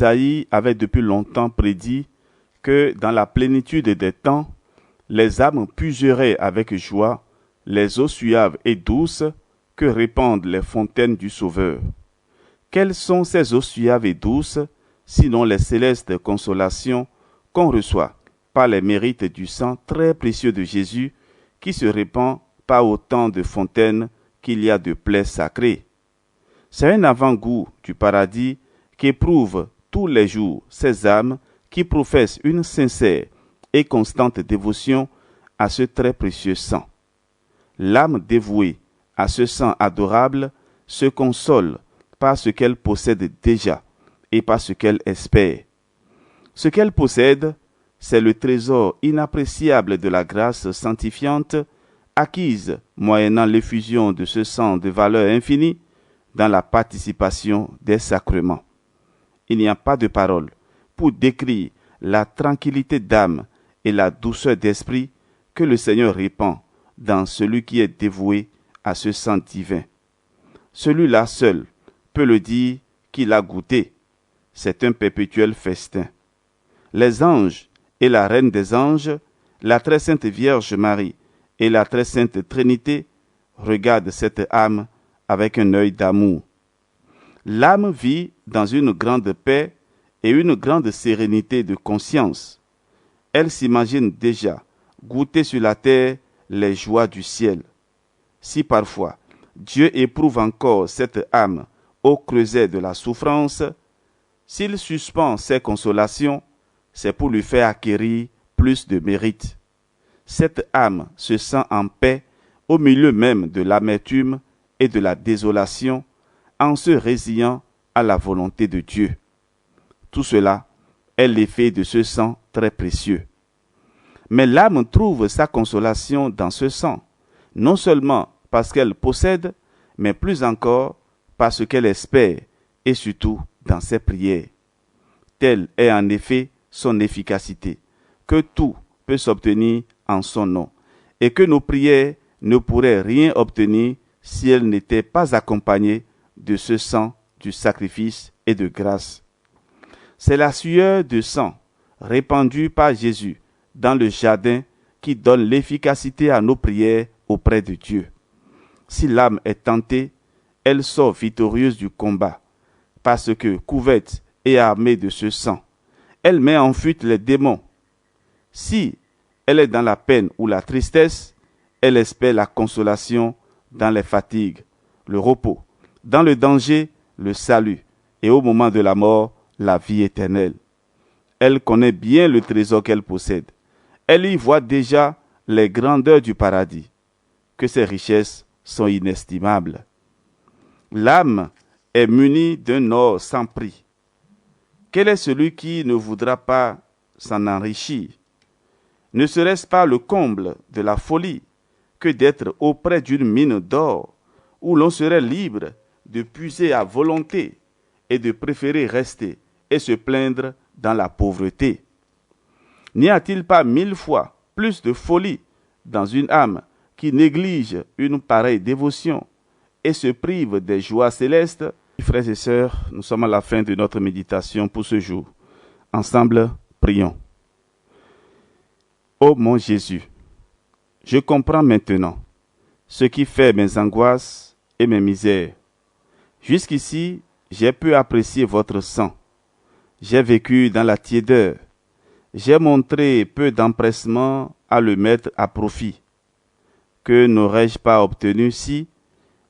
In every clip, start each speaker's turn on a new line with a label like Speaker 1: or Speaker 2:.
Speaker 1: Isaïe avait depuis longtemps prédit que dans la plénitude des temps, les âmes puiseraient avec joie les eaux suaves et douces que répandent les fontaines du Sauveur. Quelles sont ces eaux suaves et douces, sinon les célestes consolations qu'on reçoit par les mérites du sang très précieux de Jésus qui se répand par autant de fontaines qu'il y a de plaies sacrées. C'est un avant-goût du paradis qu'éprouvent tous les jours ces âmes qui professent une sincère et constante dévotion à ce très précieux sang. L'âme dévouée à ce sang adorable se console par ce qu'elle possède déjà et par ce qu'elle espère. Ce qu'elle possède, c'est le trésor inappréciable de la grâce sanctifiante acquise moyennant l'effusion de ce sang de valeur infinie dans la participation des sacrements. Il n'y a pas de parole pour décrire la tranquillité d'âme et la douceur d'esprit que le Seigneur répand dans celui qui est dévoué à ce sang divin. Celui-là seul peut le dire qu'il a goûté. C'est un perpétuel festin. Les anges et la Reine des anges, la très sainte Vierge Marie et la très sainte Trinité regardent cette âme avec un œil d'amour. L'âme vit dans une grande paix et une grande sérénité de conscience. Elle s'imagine déjà goûter sur la terre les joies du ciel. Si parfois Dieu éprouve encore cette âme au creuset de la souffrance, s'il suspend ses consolations, c'est pour lui faire acquérir plus de mérite. Cette âme se sent en paix au milieu même de l'amertume et de la désolation en se résignant à la volonté de Dieu. Tout cela est l'effet de ce sang très précieux. Mais l'âme trouve sa consolation dans ce sang, non seulement parce qu'elle possède, mais plus encore parce qu'elle espère et surtout dans ses prières. Telle est en effet son efficacité, que tout peut s'obtenir en son nom, et que nos prières ne pourraient rien obtenir si elles n'étaient pas accompagnées de ce sang du sacrifice et de grâce. C'est la sueur de sang répandue par Jésus dans le jardin qui donne l'efficacité à nos prières auprès de Dieu. Si l'âme est tentée, elle sort victorieuse du combat, parce que, couverte et armée de ce sang, elle met en fuite les démons. Si elle est dans la peine ou la tristesse, elle espère la consolation dans les fatigues, le repos, dans le danger, le salut, et au moment de la mort, la vie éternelle. Elle connaît bien le trésor qu'elle possède. Elle y voit déjà les grandeurs du paradis, que ses richesses sont inestimables. L'âme est munie d'un or sans prix. Quel est celui qui ne voudra pas s'en enrichir? Ne serait-ce pas le comble de la folie que d'être auprès d'une mine d'or où l'on serait libre de puiser à volonté et de préférer rester et se plaindre dans la pauvreté? N'y a-t-il pas 1000 fois plus de folie dans une âme qui néglige une pareille dévotion et se prive des joies célestes? Frères et sœurs, nous sommes à la fin de notre méditation pour ce jour. Ensemble, prions. Ô mon Jésus, je comprends maintenant ce qui fait mes angoisses et mes misères. Jusqu'ici, j'ai pu apprécier votre sang. J'ai vécu dans la tiédeur. J'ai montré peu d'empressement à le mettre à profit. Que n'aurais-je pas obtenu si,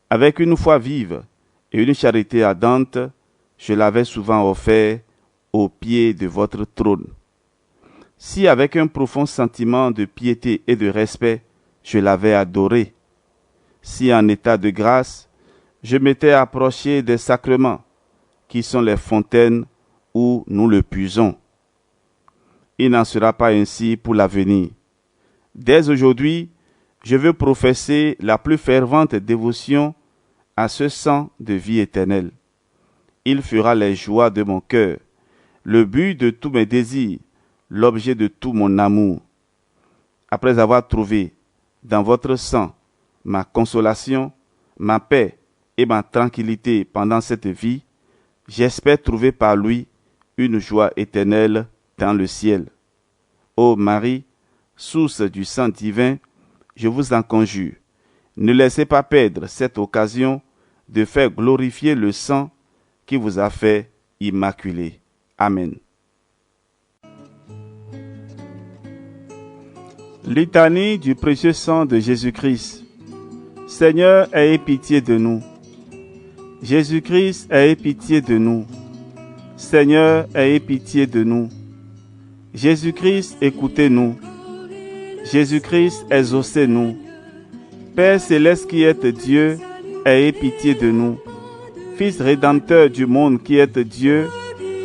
Speaker 1: avec une foi vive et une charité ardente, je l'avais souvent offert au pied de votre trône? Si, avec un profond sentiment de piété et de respect, je l'avais adoré? Si, en état de grâce, je m'étais approché des sacrements, qui sont les fontaines où nous le puisons? Il n'en sera pas ainsi pour l'avenir. Dès aujourd'hui, je veux professer la plus fervente dévotion à ce sang de vie éternelle. Il fera les joies de mon cœur, le but de tous mes désirs, l'objet de tout mon amour. Après avoir trouvé dans votre sang ma consolation, ma paix et ma tranquillité pendant cette vie, j'espère trouver par lui une joie éternelle dans le ciel. Ô Marie, source du sang divin, je vous en conjure, ne laissez pas perdre cette occasion de faire glorifier le sang qui vous a fait immaculé. Amen. Litanie du précieux sang de Jésus-Christ. Seigneur, ayez pitié de nous. Jésus-Christ, ayez pitié de nous. Seigneur, ayez pitié de nous. Jésus-Christ, écoutez-nous. Jésus-Christ, exaucez-nous. Père céleste qui êtes Dieu, ayez pitié de nous. Fils rédempteur du monde qui êtes Dieu,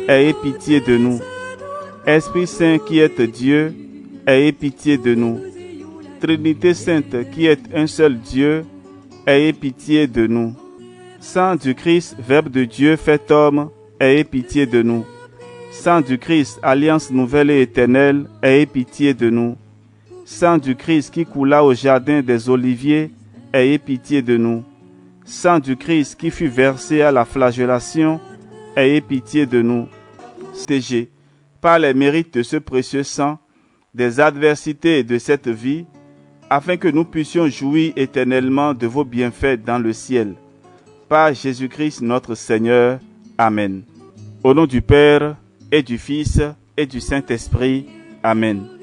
Speaker 1: ayez pitié de nous. Esprit Saint qui êtes Dieu, ayez pitié de nous. Trinité Sainte qui êtes un seul Dieu, ayez pitié de nous. Sang du Christ, Verbe de Dieu fait homme, ayez pitié de nous. Sang du Christ, alliance nouvelle et éternelle, ayez pitié de nous. Sang du Christ qui coula au jardin des Oliviers, ayez pitié de nous. Sang du Christ qui fut versé à la flagellation, ayez pitié de nous. Protégez, par les mérites de ce précieux sang, des adversités de cette vie, afin que nous puissions jouir éternellement de vos bienfaits dans le ciel. Par Jésus-Christ notre Seigneur. Amen. Au nom du Père, et du Fils, et du Saint-Esprit. Amen.